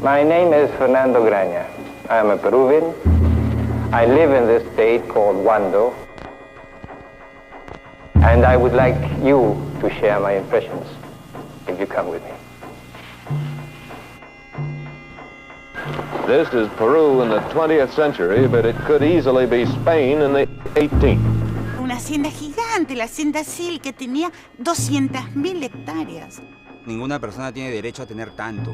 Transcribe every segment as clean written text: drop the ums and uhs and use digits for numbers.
My name is Fernando Graña. I am a Peruvian. I live in this state called Wando. And I would like you to share my impressions, if you come with me. This is Peru in the 20th century, but it could easily be Spain in the 18th. Una hacienda gigante, la hacienda Sil, que tenía 200.000 hectáreas. Ninguna persona tiene derecho a tener tanto.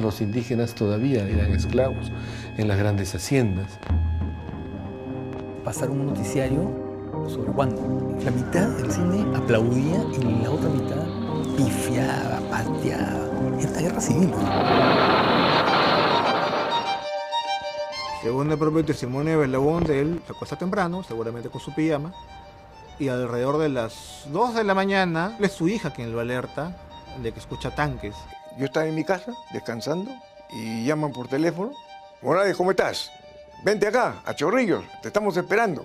Los indígenas todavía eran esclavos en las grandes haciendas. Pasaron un noticiario sobre Wando. La mitad del cine aplaudía y la otra mitad pifiaba, pateaba. Era una guerra civil. Según el propio testimonio de Belaúnde, él se acuesta temprano, seguramente con su pijama, y alrededor de las 2 de la mañana es su hija quien lo alerta de que escucha tanques. Yo estaba en mi casa, descansando, y llaman por teléfono. Morales, ¿cómo estás? Vente acá, a Chorrillos, te estamos esperando.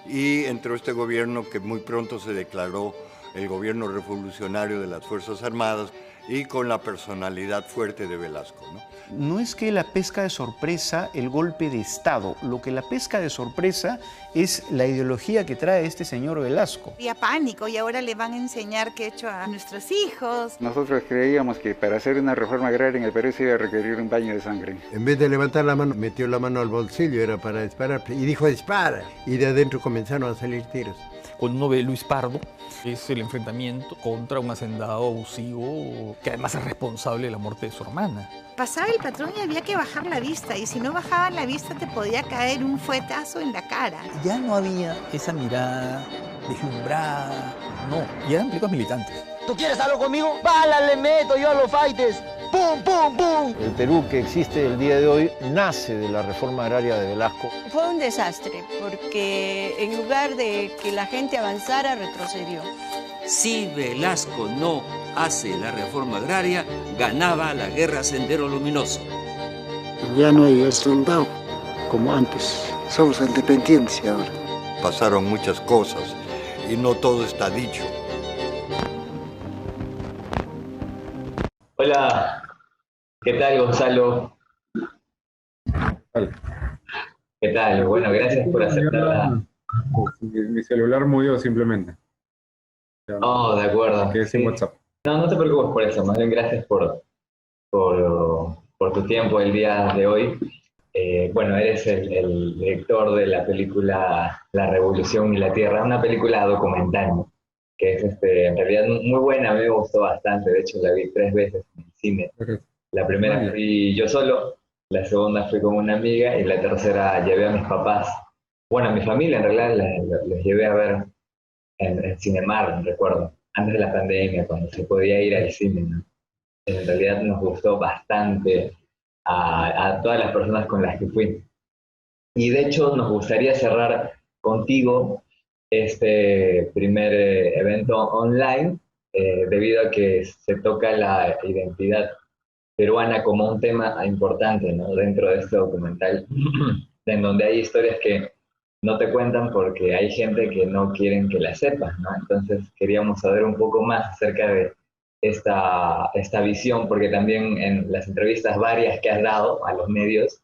Y entró este gobierno que muy pronto se declaró el gobierno revolucionario de las Fuerzas Armadas y con la personalidad fuerte de Velasco, ¿no? No es que la pesca de sorpresa el golpe de Estado, lo que la pesca de sorpresa es la ideología que trae este señor Velasco. Había pánico y ahora le van a enseñar qué ha hecho a nuestros hijos. Nosotros creíamos que para hacer una reforma agraria en el Perú se iba a requerir un baño de sangre. En vez de levantar la mano, metió la mano al bolsillo, era para disparar, y dijo dispara, y de adentro comenzaron a salir tiros. Cuando uno ve Luis Pardo, es el enfrentamiento contra un hacendado abusivo que además es responsable de la muerte de su hermana. Pasaba el patrón y había que bajar la vista, y si no bajaban la vista te podía caer un fuetazo en la cara. Ya no había esa mirada deslumbrada, no, ya eran películas militantes. ¿Tú quieres algo conmigo? ¡Bala le meto yo a los fighters! ¡Pum, pum, pum! El Perú que existe el día de hoy nace de la reforma agraria de Velasco. Fue un desastre, porque en lugar de que la gente avanzara, retrocedió. Si Velasco no hace la reforma agraria, ganaba la guerra Sendero Luminoso. Ya no hay soldado como antes, somos independientes ahora. Pasaron muchas cosas y no todo está dicho. Hola, ¿qué tal, Gonzalo? ¿Qué tal? Bueno, gracias por aceptarla. Mi celular murió simplemente. Oh, de acuerdo. Que es en WhatsApp. No, no te preocupes por eso, más bien gracias por tu tiempo el día de hoy. Bueno, eres el director de la película La Revolución y la Tierra, una película documental, ¿no? Que es en realidad muy buena, a mí me gustó bastante, de hecho la vi 3 veces en el cine. La primera fui yo solo, la segunda fui con una amiga y la tercera llevé a mis papás, bueno, a mi familia en realidad los llevé a ver en Cinemark, recuerdo, antes de la pandemia, cuando se podía ir al cine, ¿no? En realidad nos gustó bastante a todas las personas con las que fui. Y de hecho nos gustaría cerrar contigo este primer evento online, debido a que se toca la identidad peruana como un tema importante, ¿no? Dentro de este documental, en donde hay historias que no te cuentan porque hay gente que no quieren que las sepas, ¿no? Entonces queríamos saber un poco más acerca de esta visión, porque también en las entrevistas varias que has dado a los medios,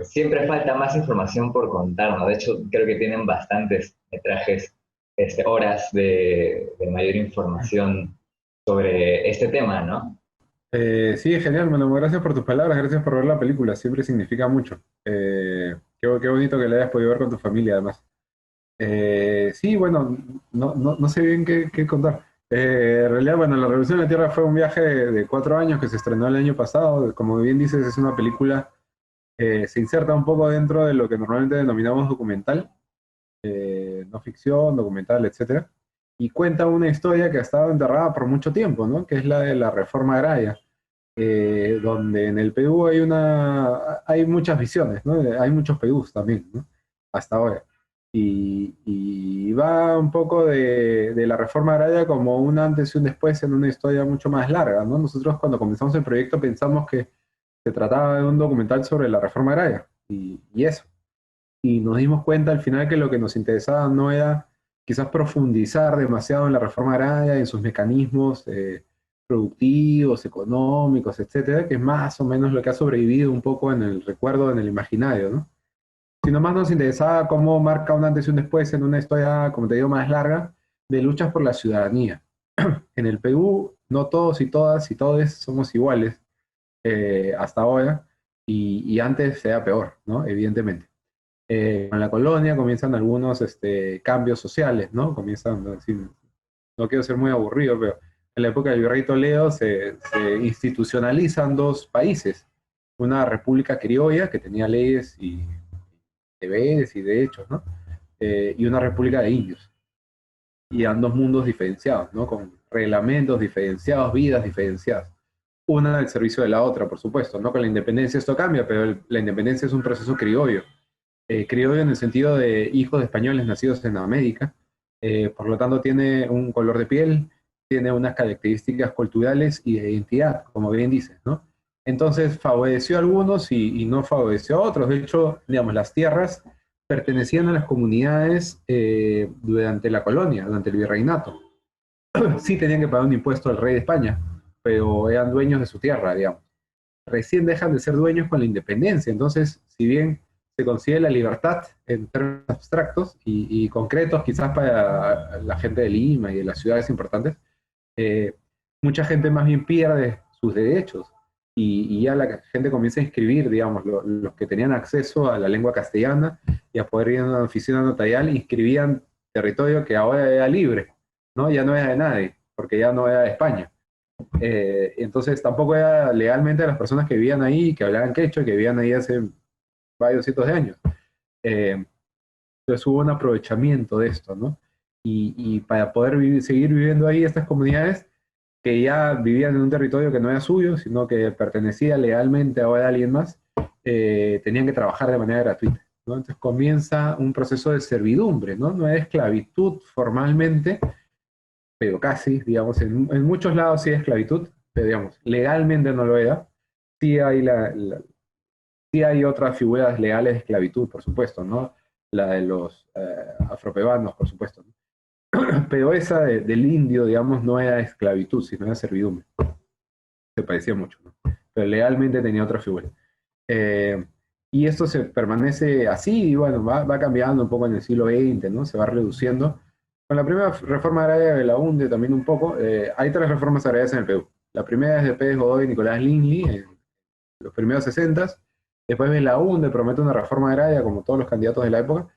siempre falta más información por contar, ¿no? De hecho, creo que tienen bastantes metrajes, horas de mayor información sobre este tema, ¿no? Sí, genial, Manu. Gracias por tus palabras, gracias por ver la película, siempre significa mucho. Qué bonito que la hayas podido ver con tu familia, además. Sí, bueno, no sé bien qué contar. En realidad, bueno, La Revolución de la Tierra fue un viaje de 4 años que se estrenó el año pasado. Como bien dices, es una película, se inserta un poco dentro de lo que normalmente denominamos documental, no ficción, documental, etc. Y cuenta una historia que ha estado enterrada por mucho tiempo, ¿no? Que es la de la reforma agraria, donde en el Perú hay muchas visiones, ¿no? Hay muchos Perús también, ¿no? Hasta ahora. Y va un poco de la reforma agraria como un antes y un después en una historia mucho más larga, ¿no? Nosotros cuando comenzamos el proyecto pensamos que se trataba de un documental sobre la reforma agraria y eso. Y nos dimos cuenta al final que lo que nos interesaba no era quizás profundizar demasiado en la reforma agraria, en sus mecanismos. Creo productivos, económicos, etcétera, que es más o menos lo que ha sobrevivido un poco en el recuerdo, en el imaginario, ¿no? Sino más nos interesaba cómo marca un antes y un después en una historia, como te digo, más larga, de luchas por la ciudadanía. En el Perú, no todos y todas y todos somos iguales hasta ahora, y antes era peor, ¿no? Evidentemente. Con la colonia comienzan algunos cambios sociales, ¿no? Comienzan, no quiero ser muy aburrido, pero en la época del virrey Toledo se institucionalizan dos países. Una república criolla que tenía leyes y deberes y derechos, ¿no? Y una república de indios. Y eran dos mundos diferenciados, ¿no? Con reglamentos diferenciados, vidas diferenciadas. Una al servicio de la otra, por supuesto, ¿no? Con la independencia esto cambia, pero la independencia es un proceso criollo. Criollo en el sentido de hijos de españoles nacidos en América, por lo tanto tiene un color de piel, tiene unas características culturales y de identidad, como bien dices, ¿no? Entonces favoreció a algunos y no favoreció a otros. De hecho, digamos, las tierras pertenecían a las comunidades durante la colonia, durante el virreinato. Sí tenían que pagar un impuesto al rey de España, pero eran dueños de su tierra, digamos. Recién dejan de ser dueños con la independencia. Entonces, si bien se consigue la libertad en términos abstractos y concretos, quizás para la gente de Lima y de las ciudades importantes, mucha gente más bien pierde sus derechos y ya la gente comienza a inscribir, digamos, los que tenían acceso a la lengua castellana y a poder ir a una oficina notarial, inscribían territorio que ahora era libre, ¿no? Ya no era de nadie, porque ya no era de España. Entonces tampoco era legalmente de las personas que vivían ahí, que hablaban quechua, que vivían ahí hace varios cientos de años. Entonces hubo un aprovechamiento de esto, ¿no? Y para poder seguir viviendo ahí, estas comunidades que ya vivían en un territorio que no era suyo, sino que pertenecía legalmente ahora a alguien más, tenían que trabajar de manera gratuita, ¿no? Entonces comienza un proceso de servidumbre, ¿no? No es esclavitud formalmente, pero casi, digamos, en muchos lados sí es esclavitud, pero digamos, legalmente no lo era. Sí hay sí hay otras figuras legales de esclavitud, por supuesto, ¿no? La de los afroperuanos, por supuesto, ¿no? Pero esa del indio, digamos, no era esclavitud, sino era servidumbre. Se parecía mucho, ¿no? Pero legalmente tenía otra figura. Y esto se permanece así, y bueno, va cambiando un poco en el siglo XX, ¿no? Se va reduciendo. Con la primera reforma agraria de Belaúnde también un poco. Hay tres reformas agrarias en el Perú. La primera es de Pérez Godoy y Nicolás Linley, en los primeros 60s. Después Belaúnde promete una reforma agraria, como todos los candidatos de la época,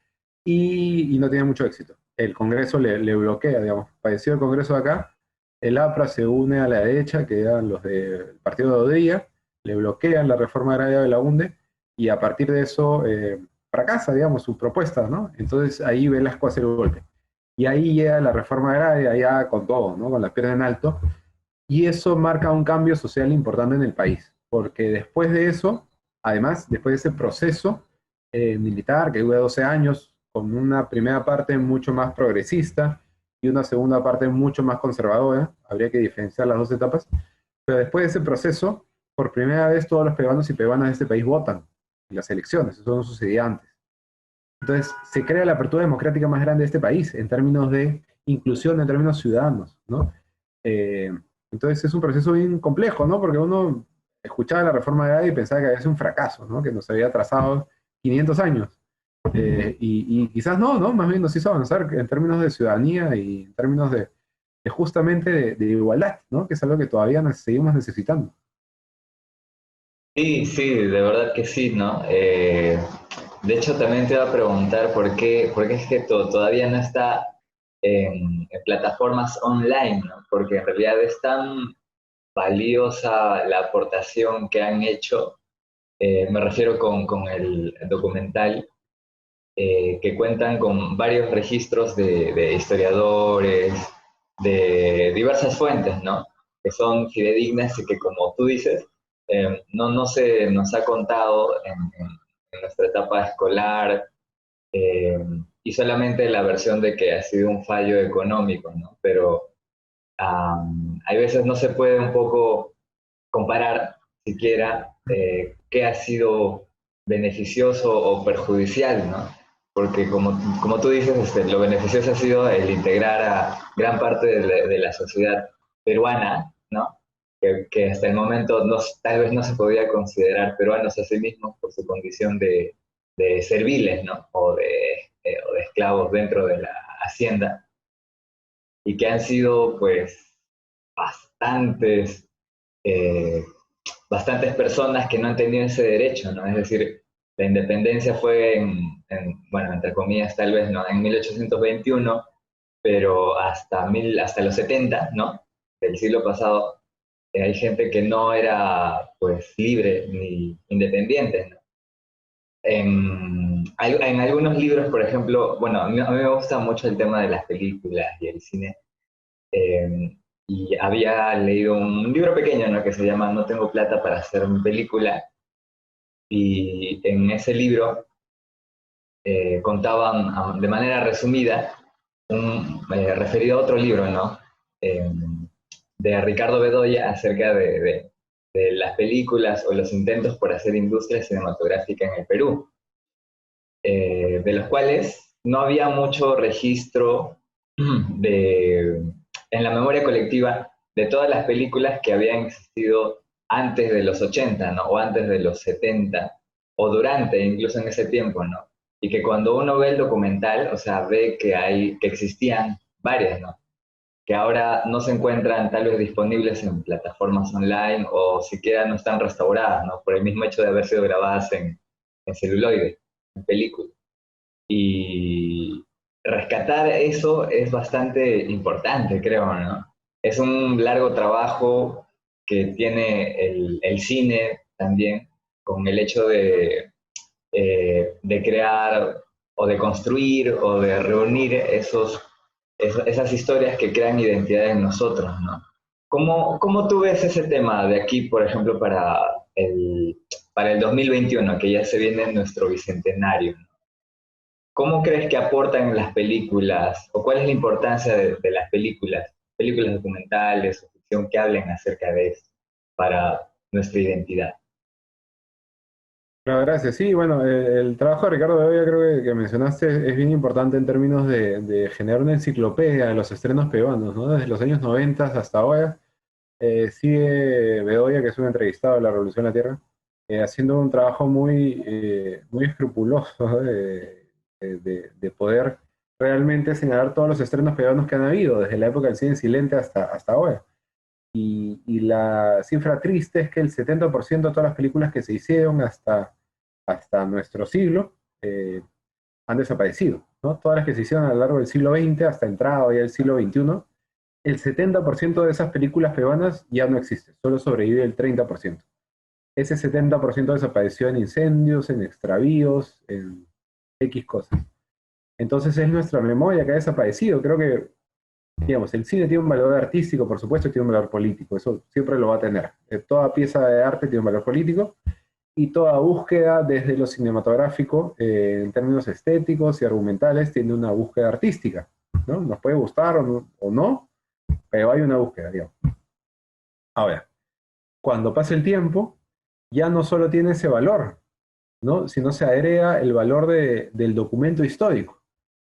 y no tiene mucho éxito. El Congreso le bloquea, digamos. Padeció el Congreso de acá, el APRA se une a la derecha, que eran los del partido de Odría, le bloquean la reforma agraria de Belaúnde, y a partir de eso fracasa, digamos, su propuesta, ¿no? Entonces ahí Velasco hace el golpe. Y ahí llega la reforma agraria, ya con todo, ¿no? Con la pierna en alto, y eso marca un cambio social importante en el país, porque después de eso, además, después de ese proceso militar que dura 12 años, con una primera parte mucho más progresista y una segunda parte mucho más conservadora, habría que diferenciar las dos etapas, pero después de ese proceso, por primera vez todos los peruanos y peruanas de este país votan en las elecciones, eso no sucedía antes. Entonces se crea la apertura democrática más grande de este país, en términos de inclusión, en términos ciudadanos, ¿no? Entonces es un proceso bien complejo, ¿no? Porque uno escuchaba la reforma agraria y pensaba que había sido un fracaso, ¿no? Que nos había atrasado 500 años. Y quizás no, más bien nos hizo avanzar en términos de ciudadanía y en términos de justamente de igualdad, ¿no? Que es algo que todavía seguimos necesitando. Sí, sí, de verdad que sí, ¿no? De hecho, también te iba a preguntar por qué es que todavía no está en plataformas online, ¿no? Porque en realidad es tan valiosa la aportación que han hecho, me refiero con el documental, que cuentan con varios registros de historiadores, de diversas fuentes, ¿no? Que son fidedignas y que, como tú dices, no se nos ha contado en nuestra etapa escolar, y solamente la versión de que ha sido un fallo económico, ¿no? Pero hay veces no se puede un poco comparar siquiera qué ha sido beneficioso o perjudicial, ¿no? Porque como tú dices, lo beneficioso ha sido el integrar a gran parte de la sociedad peruana, ¿no? que hasta el momento tal vez no se podía considerar peruanos a sí mismos por su condición de serviles, ¿no? O de esclavos dentro de la hacienda, y que han sido pues bastantes personas que no han tenido ese derecho, ¿no? Es decir, la independencia fue, bueno, entre comillas tal vez, ¿no? En 1821, pero hasta los 70, ¿no? Del siglo pasado, hay gente que no era pues libre ni independiente, ¿no? En algunos libros, por ejemplo, bueno, a mí me gusta mucho el tema de las películas y el cine, y había leído un libro pequeño, ¿no? Que se llama No tengo plata para hacer mi película, y en ese libro contaban de manera resumida, referido a otro libro, ¿no? De Ricardo Bedoya, acerca de las películas o los intentos por hacer industria cinematográfica en el Perú, de los cuales no había mucho registro en la memoria colectiva de todas las películas que habían existido antes de los 80, ¿no? O antes de los 70, o durante, incluso en ese tiempo, ¿no? Y que cuando uno ve el documental, o sea, ve que existían varias, ¿no? Que ahora no se encuentran tal vez disponibles en plataformas online, o siquiera no están restauradas, ¿no? Por el mismo hecho de haber sido grabadas en celuloide, en película. Y rescatar eso es bastante importante, creo, ¿no? Es un largo trabajo que tiene el cine también, con el hecho de crear o de construir o de reunir esas historias que crean identidad en nosotros, ¿no? ¿Cómo tú ves ese tema de aquí, por ejemplo, para el 2021, que ya se viene nuestro bicentenario, ¿no? ¿Cómo crees que aportan las películas, o cuál es la importancia de las películas documentales o ficción que hablen acerca de eso para nuestra identidad? Claro, gracias. Sí, bueno, el trabajo de Ricardo Bedoya creo que mencionaste es bien importante en términos de generar una enciclopedia de los estrenos peruanos, ¿no? Desde los años 90 hasta ahora, sigue Bedoya, que es un entrevistado de la Revolución de la Tierra, haciendo un trabajo muy escrupuloso, ¿no? de poder realmente señalar todos los estrenos peruanos que han habido, desde la época del cine silente hasta ahora. Y la cifra triste es que el 70% de todas las películas que se hicieron hasta nuestro siglo han desaparecido, ¿no? Todas las que se hicieron a lo largo del siglo XX hasta entrado ya el siglo XXI, el 70% de esas películas peruanas ya no existe, solo sobrevive el 30%. Ese 70% desapareció en incendios, en extravíos, en X cosas. Entonces es nuestra memoria que ha desaparecido. Creo que, digamos, el cine tiene un valor artístico, por supuesto, tiene un valor político, eso siempre lo va a tener. Toda pieza de arte tiene un valor político, y toda búsqueda desde lo cinematográfico, en términos estéticos y argumentales, tiene una búsqueda artística, ¿no? Nos puede gustar o no, pero hay una búsqueda, digamos. Ahora, cuando pasa el tiempo, ya no solo tiene ese valor, ¿no? Sino se agrega el valor del documento histórico.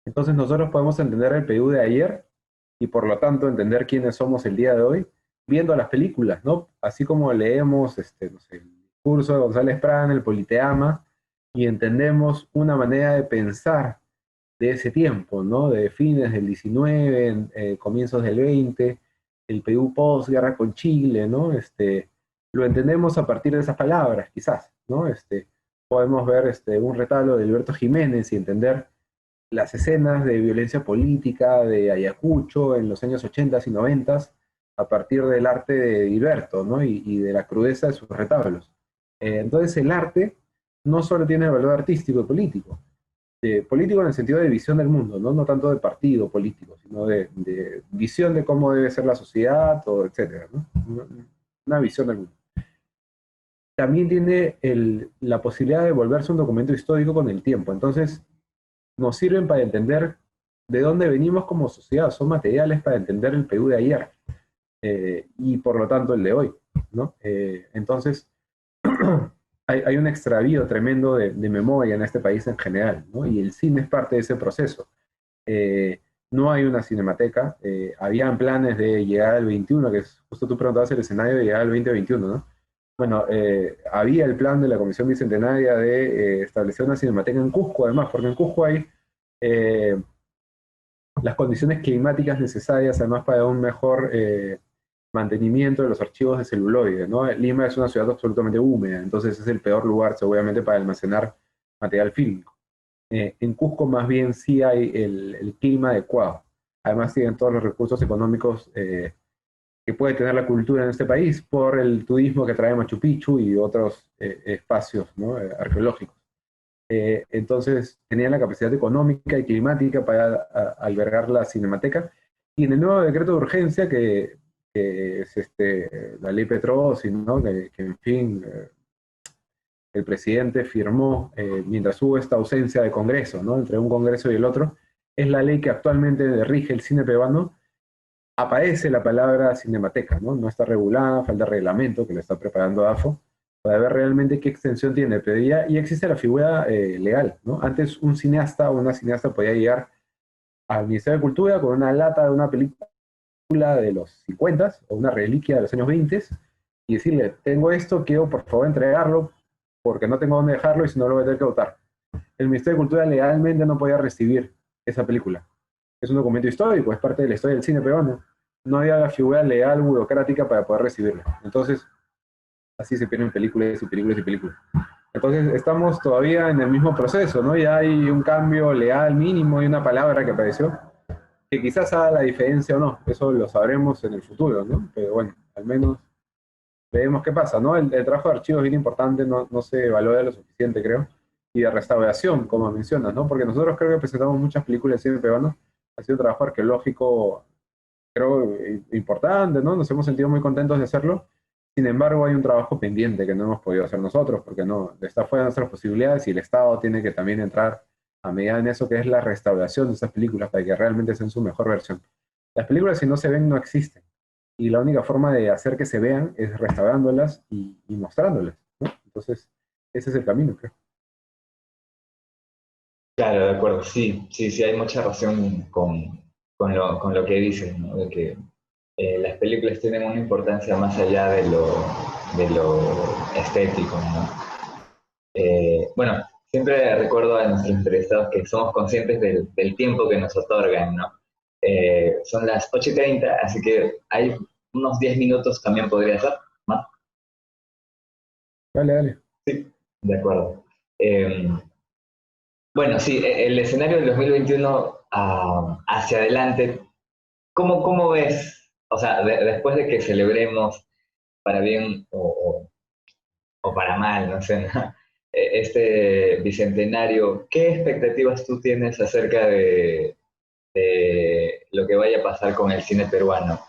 Entonces nosotros podemos entender el Perú de ayer, y por lo tanto entender quiénes somos el día de hoy, viendo las películas, ¿no? Así como leemos, no sé, el discurso de González Prada, el Politeama, y entendemos una manera de pensar de ese tiempo, ¿no? De fines del 19, comienzos del 20, el Perú posguerra con Chile, ¿no? Lo entendemos a partir de esas palabras, quizás, ¿no? Podemos ver un retablo de Alberto Jiménez y entender las escenas de violencia política de Ayacucho en los años 80 y 90 a partir del arte de Gilberto, ¿no? y de la crudeza de sus retablos. Entonces el arte no solo tiene el valor artístico y político, político en el sentido de visión del mundo, no tanto de partido político, sino de visión de cómo debe ser la sociedad, o etcétera, ¿no? Una visión del mundo. También tiene la posibilidad de volverse un documento histórico con el tiempo. Entonces, nos sirven para entender de dónde venimos como sociedad, son materiales para entender el Perú de ayer, y por lo tanto el de hoy, ¿no? Entonces, hay un extravío tremendo de memoria en este país en general, ¿no? Y el cine es parte de ese proceso. no hay una cinemateca. Habían planes de llegar al 21, que es justo tú preguntabas el escenario de llegar al 2021, ¿no? Bueno, había el plan de la Comisión Bicentenaria de establecer una cinemateca en Cusco, además, porque en Cusco hay las condiciones climáticas necesarias, además, para un mejor mantenimiento de los archivos de celuloide, ¿no? Lima es una ciudad absolutamente húmeda, entonces es el peor lugar, seguramente, para almacenar material fílmico. En Cusco, más bien, sí hay el clima adecuado. Además, tienen todos los recursos económicos que puede tener la cultura en este país por el turismo que trae Machu Picchu y otros espacios, ¿no? Arqueológicos. Entonces tenían la capacidad económica y climática para albergar la cinemateca. Y en el nuevo decreto de urgencia, que es la ley Petrosi, ¿no? que en fin, el presidente firmó mientras hubo esta ausencia de Congreso, ¿no? Entre un Congreso y el otro, es la ley que actualmente rige el cine peruano. Aparece la palabra cinemateca, ¿no? No está regulada, falta reglamento que le está preparando AFO, para ver realmente qué extensión tiene, pero ya existe la figura legal, ¿no? Antes un cineasta o una cineasta podía llegar al Ministerio de Cultura con una lata de una película de los 50 o una reliquia de los años 20 y decirle, tengo esto, quiero por favor entregarlo, porque no tengo dónde dejarlo y si no lo voy a tener que votar. El Ministerio de Cultura legalmente no podía recibir esa película. Es un documento histórico, es parte de la historia del cine peruano. No había la figura legal burocrática para poder recibirlo. Entonces, así se pierden películas y películas y películas. Entonces, estamos todavía en el mismo proceso, ¿no? Ya hay un cambio legal mínimo y una palabra que apareció, que quizás haga la diferencia o no. Eso lo sabremos en el futuro, ¿no? Pero bueno, al menos veremos qué pasa, ¿no? El trabajo de archivo es bien importante, no se valora lo suficiente, creo. Y de restauración, como mencionas, ¿no? Porque nosotros creo que presentamos muchas películas de cine peruano. Ha sido un trabajo arqueológico, creo, importante, ¿no? Nos hemos sentido muy contentos de hacerlo. Sin embargo, hay un trabajo pendiente que no hemos podido hacer nosotros, porque no está fuera de nuestras posibilidades y el Estado tiene que también entrar a medida en eso que es la restauración de esas películas para que realmente sean su mejor versión. Las películas, si no se ven, no existen. Y la única forma de hacer que se vean es restaurándolas y mostrándolas, ¿no? Entonces, ese es el camino, creo. Claro, de acuerdo, sí, hay mucha razón con lo que dices, ¿no? De que las películas tienen una importancia más allá de lo estético, ¿no? Bueno, siempre recuerdo a nuestros entrevistados que somos conscientes del tiempo que nos otorgan, ¿no? Son las 8:30, así que hay unos 10 minutos también podría ser, ¿no? Dale. Sí, de acuerdo. Bueno, sí, el escenario del 2021 hacia adelante, ¿cómo ves? O sea, después de que celebremos para bien o para mal, no sé, ¿no? Este bicentenario, ¿qué expectativas tú tienes acerca de lo que vaya a pasar con el cine peruano?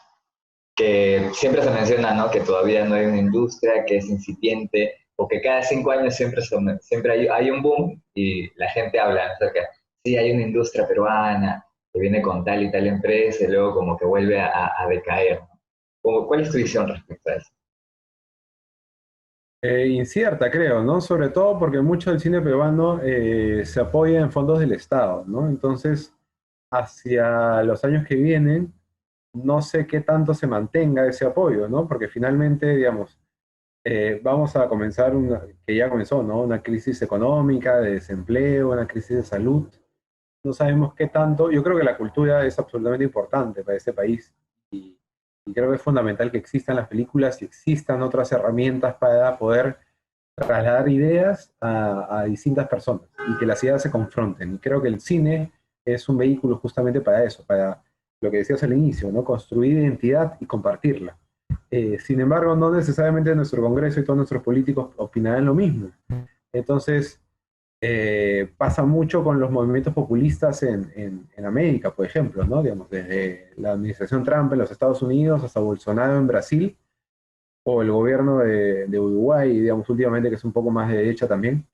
Que siempre se menciona, ¿no? Que todavía no hay una industria, que es incipiente, o que cada 5 años siempre hay un boom y la gente habla acerca, sí, hay una industria peruana que viene con tal y tal empresa y luego como que vuelve a decaer, ¿no? ¿Cuál es tu visión respecto a eso? Incierta, creo, ¿no? Sobre todo porque mucho del cine peruano se apoya en fondos del Estado, ¿no? Entonces, hacia los años que vienen, no sé qué tanto se mantenga ese apoyo, ¿no? Porque finalmente, digamos, vamos a comenzar que ya comenzó, ¿no? Una crisis económica, de desempleo, una crisis de salud. No sabemos qué tanto. Yo creo que la cultura es absolutamente importante para este país y creo que es fundamental que existan las películas y existan otras herramientas para poder trasladar ideas a distintas personas y que las ideas se confronten. Y creo que el cine es un vehículo justamente para eso, para lo que decías al inicio, ¿no? Construir identidad y compartirla. Sin embargo, no necesariamente nuestro Congreso y todos nuestros políticos opinarán lo mismo. Entonces, pasa mucho con los movimientos populistas en América, por ejemplo, ¿no? Digamos, desde la administración Trump en los Estados Unidos hasta Bolsonaro en Brasil, o el gobierno de Uruguay, digamos, últimamente, que es un poco más de derecha también,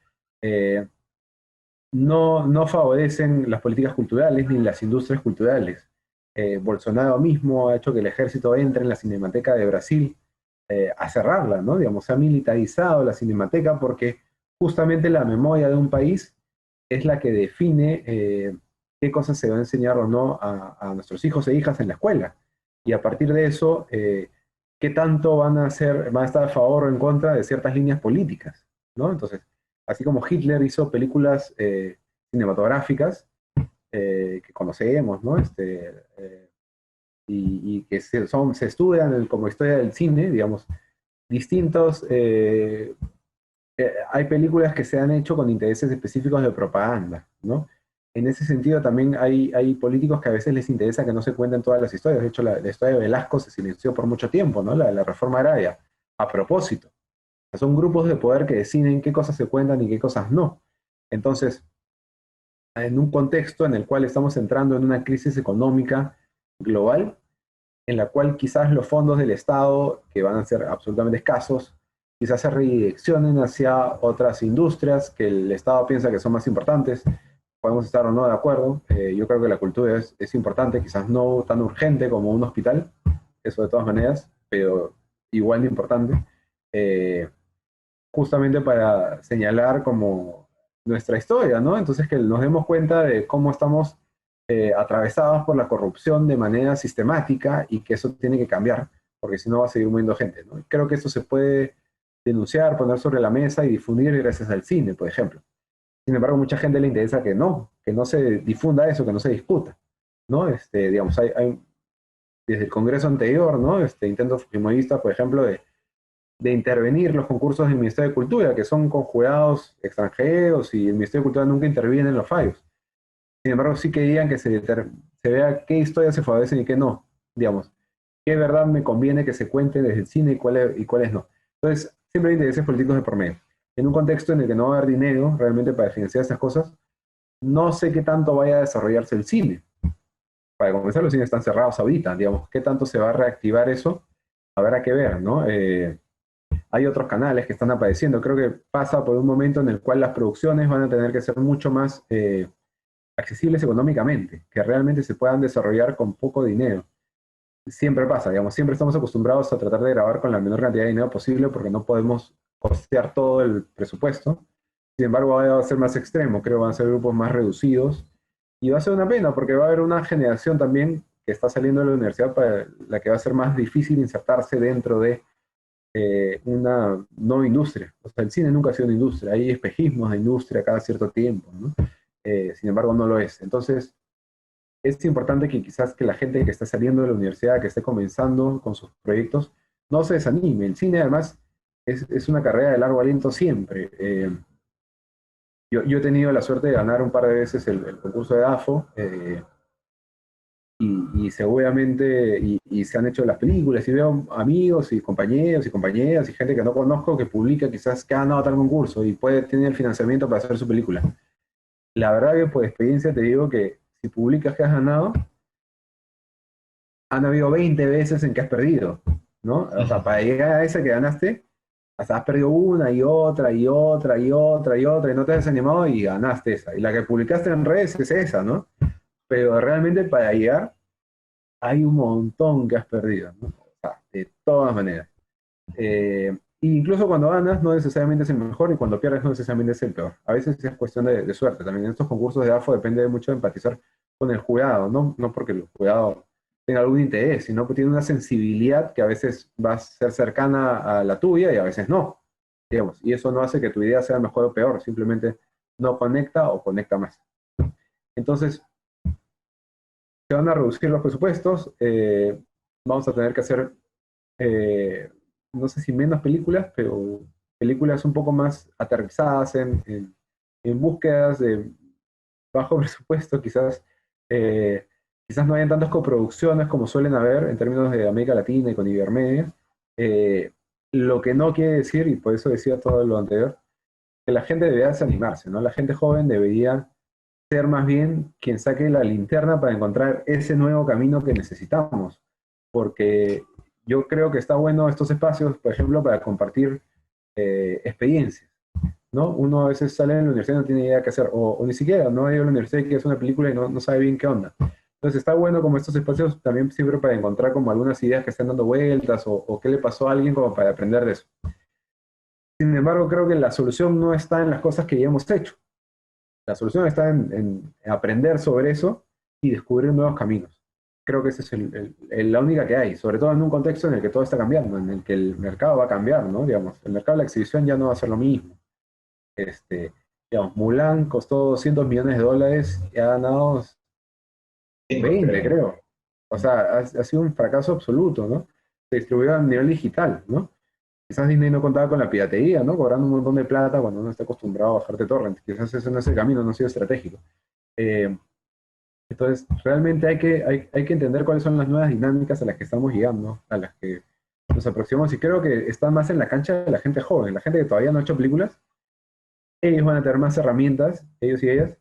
no favorecen las políticas culturales ni las industrias culturales. Bolsonaro mismo ha hecho que el ejército entre en la Cinemateca de Brasil a cerrarla, ¿no? Digamos, se ha militarizado la Cinemateca porque justamente la memoria de un país es la que define qué cosas se va a enseñar o no a nuestros hijos e hijas en la escuela. Y a partir de eso, qué tanto van a estar a favor o en contra de ciertas líneas políticas, ¿no? Entonces, así como Hitler hizo películas cinematográficas que conocemos, ¿no? Y que se estudian como historia del cine, digamos, distintos. Hay películas que se han hecho con intereses específicos de propaganda, ¿no? En ese sentido también hay políticos que a veces les interesa que no se cuenten todas las historias. De hecho, la historia de Velasco se silenció por mucho tiempo, ¿no? La reforma agraria, a propósito. O sea, son grupos de poder que deciden qué cosas se cuentan y qué cosas no. Entonces, en un contexto en el cual estamos entrando en una crisis económica global, en la cual quizás los fondos del Estado, que van a ser absolutamente escasos, quizás se redireccionen hacia otras industrias que el Estado piensa que son más importantes. Podemos estar o no de acuerdo. Yo creo que la cultura es importante, quizás no tan urgente como un hospital, eso de todas maneras, pero igual de importante, justamente para señalar como nuestra historia, ¿no? Entonces que nos demos cuenta de cómo estamos atravesados por la corrupción de manera sistemática y que eso tiene que cambiar, porque si no va a seguir muriendo gente, ¿no? Creo que eso se puede denunciar, poner sobre la mesa y difundir gracias al cine, por ejemplo. Sin embargo, mucha gente le interesa que no se difunda eso, que no se discuta, ¿no? Digamos, hay desde el Congreso anterior, ¿no? Intentos fujimoristas, por ejemplo, de intervenir los concursos del Ministerio de Cultura, que son con jurados extranjeros y el Ministerio de Cultura nunca interviene en los fallos. Sin embargo, sí querían que se vea qué historias se favorecen y qué no, digamos. Qué verdad me conviene que se cuente desde el cine y cuáles no. Entonces, siempre hay intereses políticos de por medio. En un contexto en el que no va a haber dinero realmente para financiar estas cosas, no sé qué tanto vaya a desarrollarse el cine. Para comenzar, los cines están cerrados ahorita, digamos. ¿Qué tanto se va a reactivar eso? Habrá que ver, ¿no? Hay otros canales que están apareciendo. Creo que pasa por un momento en el cual las producciones van a tener que ser mucho más accesibles económicamente, que realmente se puedan desarrollar con poco dinero. Siempre pasa, digamos, siempre estamos acostumbrados a tratar de grabar con la menor cantidad de dinero posible porque no podemos costear todo el presupuesto. Sin embargo, va a ser más extremo, creo que van a ser grupos más reducidos y va a ser una pena porque va a haber una generación también que está saliendo de la universidad para la que va a ser más difícil insertarse dentro de una no industria. O sea, el cine nunca ha sido una industria, hay espejismos de industria cada cierto tiempo, ¿no? Sin embargo, no lo es. Entonces, es importante que quizás que la gente que está saliendo de la universidad, que esté comenzando con sus proyectos, no se desanime. El cine, además, es una carrera de largo aliento siempre. Yo he tenido la suerte de ganar un par de veces el concurso de AFO, y seguramente, y se han hecho las películas, y veo amigos y compañeros y compañeras y gente que no conozco que publica quizás que ha ganado tal concurso y puede tener el financiamiento para hacer su película. La verdad que por experiencia te digo que si publicas que has ganado, han habido 20 veces en que has perdido, ¿no? O sea, para llegar a esa que ganaste, hasta has perdido una y otra y otra y otra y otra y no te has desanimado y ganaste esa. Y la que publicaste en redes es esa, ¿no? Pero realmente para llegar hay un montón que has perdido, ¿no? O sea, de todas maneras. Incluso cuando ganas no necesariamente es el mejor y cuando pierdes no necesariamente es el peor. A veces es cuestión de suerte. También en estos concursos de AFO depende mucho de empatizar con el jurado, no porque el jurado tenga algún interés, sino que tiene una sensibilidad que a veces va a ser cercana a la tuya y a veces no, digamos. Y eso no hace que tu idea sea mejor o peor, simplemente no conecta o conecta más. Entonces, se van a reducir los presupuestos, vamos a tener que hacer no sé si menos películas, pero películas un poco más aterrizadas en búsquedas de bajo presupuesto, quizás no hayan tantas coproducciones como suelen haber en términos de América Latina y con Ibermedia, lo que no quiere decir, y por eso decía todo lo anterior, que la gente debería desanimarse, ¿no? La gente joven debería ser más bien quien saque la linterna para encontrar ese nuevo camino que necesitamos, porque yo creo que está bueno estos espacios, por ejemplo, para compartir experiencias, ¿no? Uno a veces sale de la universidad y no tiene idea qué hacer, o ni siquiera no ha ido a la universidad y quiere hacer una película y no sabe bien qué onda. Entonces está bueno como estos espacios también siempre para encontrar como algunas ideas que están dando vueltas o qué le pasó a alguien como para aprender de eso. Sin embargo, creo que la solución no está en las cosas que ya hemos hecho. La solución está en aprender sobre eso y descubrir nuevos caminos. Creo que esa es la única que hay, sobre todo en un contexto en el que todo está cambiando, en el que el mercado va a cambiar, ¿no? Digamos, el mercado de la exhibición ya no va a ser lo mismo. Digamos, Mulan costó $200 millones y ha ganado 20, creo. O sea, ha sido un fracaso absoluto, ¿no? Se distribuyó a nivel digital, ¿no? Quizás Disney no contaba con la piratería, ¿no? Cobrando un montón de plata cuando uno está acostumbrado a bajarte torrent. Quizás ese no es el camino, no ha sido estratégico. Entonces, realmente hay que entender cuáles son las nuevas dinámicas a las que estamos llegando, a las que nos aproximamos, y creo que está más en la cancha de la gente joven, la gente que todavía no ha hecho películas. Ellos van a tener más herramientas, ellos y ellas,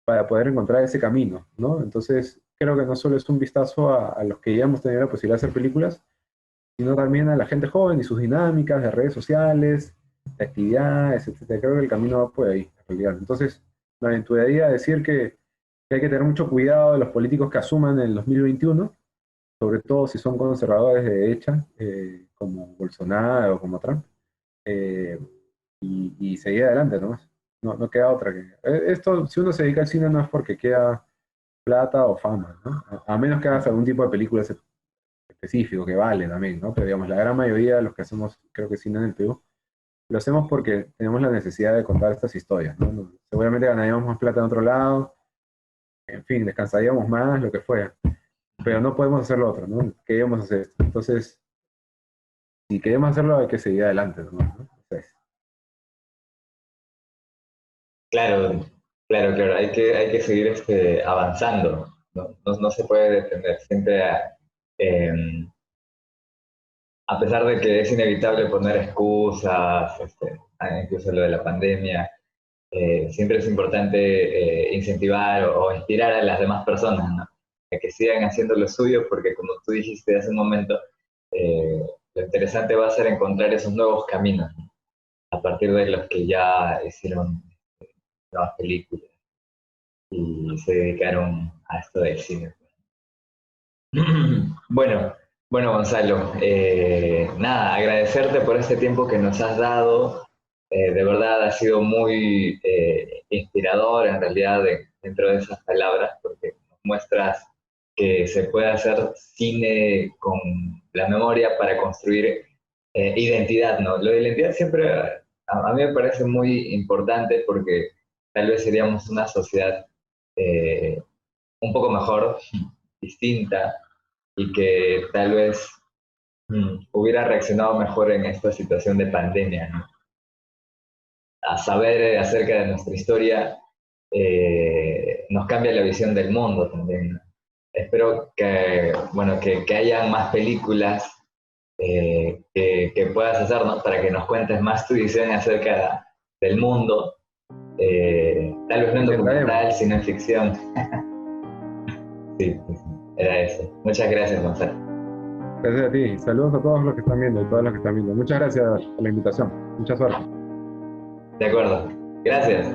para poder encontrar ese camino, ¿no? Entonces, creo que no solo es un vistazo a los que ya hemos tenido la posibilidad de hacer películas, sino también a la gente joven y sus dinámicas de redes sociales, de actividades, etc. Creo que el camino va por ahí, en realidad. Entonces, me aventuraría a decir que hay que tener mucho cuidado de los políticos que asuman en el 2021, sobre todo si son conservadores de derecha, como Bolsonaro o como Trump, y seguir adelante nomás. No queda otra que... Esto, si uno se dedica al cine, no es porque queda plata o fama, ¿no? A menos que hagas algún tipo de películas específico, que vale también, ¿no? Pero digamos, la gran mayoría de los que hacemos, creo que cine en el Perú, lo hacemos porque tenemos la necesidad de contar estas historias, ¿no? Seguramente ganaríamos más plata en otro lado, en fin, descansaríamos más, lo que fuera, pero no podemos hacer lo otro, ¿no? Queremos hacer esto. Entonces, si queremos hacerlo, hay que seguir adelante, ¿no? Entonces, Claro, hay que seguir avanzando, no se puede detener, siempre a pesar de que es inevitable poner excusas, incluso lo de la pandemia, siempre es importante incentivar o inspirar a las demás personas, ¿no? A que sigan haciendo lo suyo, porque como tú dijiste hace un momento, lo interesante va a ser encontrar esos nuevos caminos, ¿no? A partir de los que ya hicieron nuevas películas y se dedicaron a esto del cine. Bueno, Gonzalo, nada, agradecerte por este tiempo que nos has dado. De verdad ha sido muy inspirador en realidad dentro de esas palabras, porque nos muestras que se puede hacer cine con la memoria para construir identidad, ¿no? Lo de la identidad siempre a mí me parece muy importante, porque tal vez seríamos una sociedad un poco mejor, distinta, y que tal vez hubiera reaccionado mejor en esta situación de pandemia, ¿no? A saber acerca de nuestra historia nos cambia la visión del mundo también, ¿no? Espero que hayan más películas que puedas hacer, ¿no? Para que nos cuentes más tu visión acerca del mundo, tal vez no en documental, sino en ficción. Sí, era eso. Muchas gracias, Gonzalo. Gracias a ti. Saludos a todos los que están viendo y todas las que están viendo. Muchas gracias por la invitación. Mucha suerte. De acuerdo. Gracias.